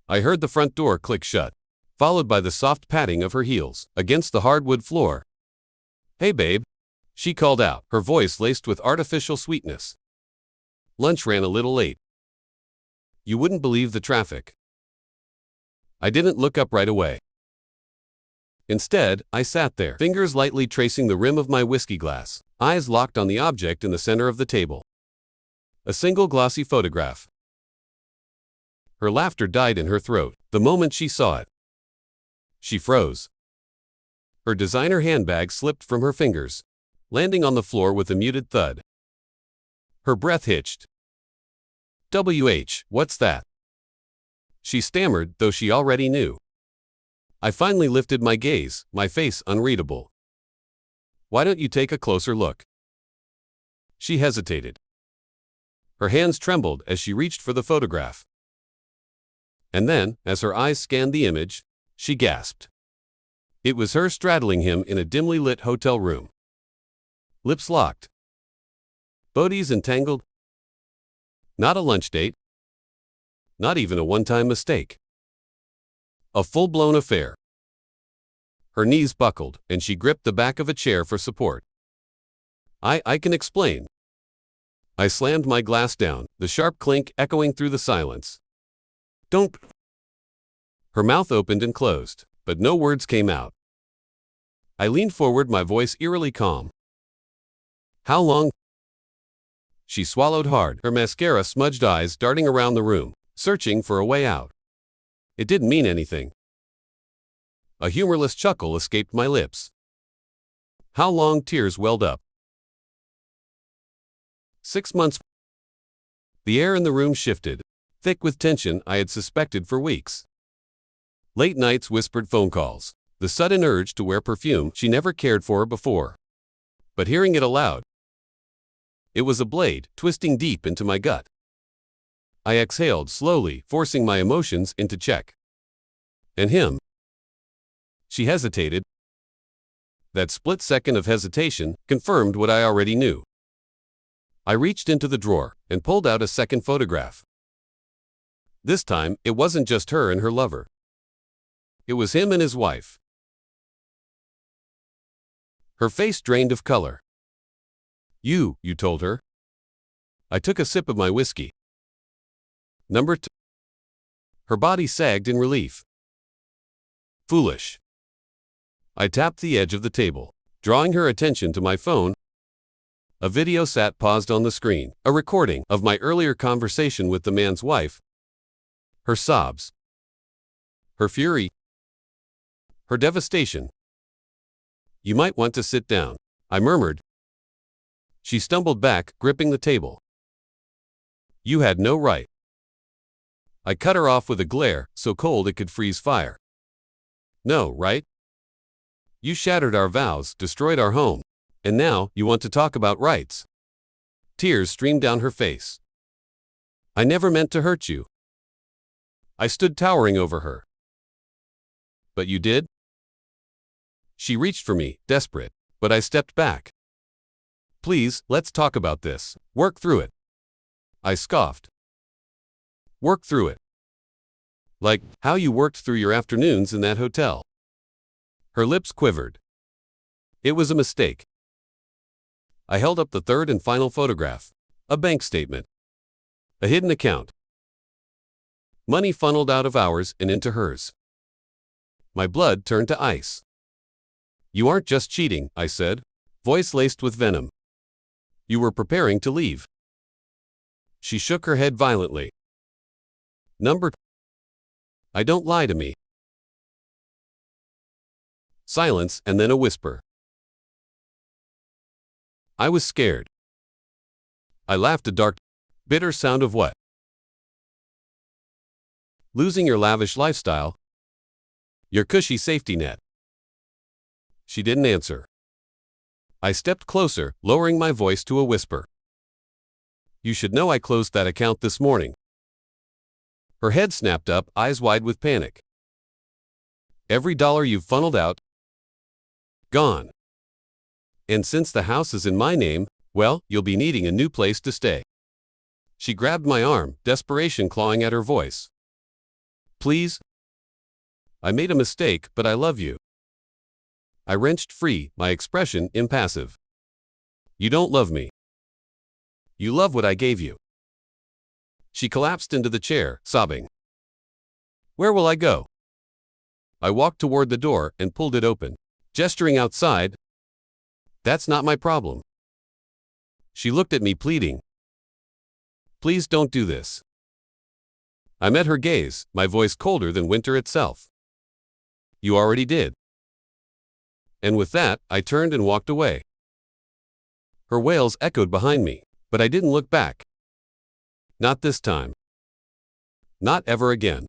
I heard the front door click shut, followed by the soft padding of her heels against the hardwood floor. "Hey, babe," she called out, her voice laced with artificial sweetness. "Lunch ran a little late. You wouldn't believe the traffic." I didn't look up right away. Instead, I sat there, fingers lightly tracing the rim of my whiskey glass, eyes locked on the object in the center of the table. A single glossy photograph. Her laughter died in her throat the moment she saw it. She froze. Her designer handbag slipped from her fingers, landing on the floor with a muted thud. Her breath hitched. What's that?" she stammered, though she already knew. I finally lifted my gaze, my face unreadable. "Why don't you take a closer look?" She hesitated. Her hands trembled as she reached for the photograph. And then, as her eyes scanned the image, she gasped. It was her straddling him in a dimly lit hotel room. Lips locked. Bodies entangled. Not a lunch date. Not even a one-time mistake. A full-blown affair. Her knees buckled, and she gripped the back of a chair for support. I can explain." I slammed my glass down, the sharp clink echoing through the silence. "Don't." Her mouth opened and closed, but no words came out. I leaned forward, my voice eerily calm. "How long?" She swallowed hard, her mascara-smudged eyes darting around the room, searching for a way out. It didn't mean anything. A humorless chuckle escaped my lips. "How long?" Tears welled up. 6 months. The air in the room shifted, thick with tension I had suspected for weeks. Late nights, whispered phone calls, the sudden urge to wear perfume she never cared for before. But hearing it aloud, it was a blade twisting deep into my gut. I exhaled slowly, forcing my emotions into check. "And him?" She hesitated. That split second of hesitation confirmed what I already knew. I reached into the drawer and pulled out a second photograph. This time, it wasn't just her and her lover. It was him and his wife. Her face drained of color. You told her." I took a sip of my whiskey. Number 2. Her body sagged in relief. "Foolish." I tapped the edge of the table, drawing her attention to my phone. A video sat paused on the screen, a recording of my earlier conversation with the man's wife. Her sobs. Her fury. Her devastation. "You might want to sit down," I murmured. She stumbled back, gripping the table. "You had no right." I cut her off with a glare, so cold it could freeze fire. "No, right? You shattered our vows, destroyed our home, and now you want to talk about rights." Tears streamed down her face. "I never meant to hurt you." I stood towering over her. "But you did?" She reached for me, desperate, but I stepped back. "Please, let's talk about this. Work through it." I scoffed. "Work through it?" "Like how you worked through your afternoons in that hotel." Her lips quivered. It was a mistake. I held up the third and final photograph. A bank statement. A hidden account. Money funneled out of ours and into hers. My blood turned to ice. "You aren't just cheating," I said, voice laced with venom. "You were preparing to leave." She shook her head violently. Number 2. I don't lie to me." Silence, and then a whisper. I was scared. I laughed, a dark, bitter sound of what? Losing your lavish lifestyle? Your cushy safety net? She didn't answer. I stepped closer, lowering my voice to a whisper. "You should know I closed that account this morning." Her head snapped up, eyes wide with panic. "Every dollar you've funneled out? Gone. And since the house is in my name, well, you'll be needing a new place to stay." She grabbed my arm, desperation clawing at her voice. Please? I made a mistake, but I love you. I wrenched free, my expression impassive. You don't love me. You love what I gave you. She collapsed into the chair, sobbing. Where will I go? I walked toward the door and pulled it open, gesturing outside. That's not my problem. She looked at me pleading. Please don't do this. I met her gaze, my voice colder than winter itself. You already did. And with that, I turned and walked away. Her wails echoed behind me, but I didn't look back. Not this time. Not ever again.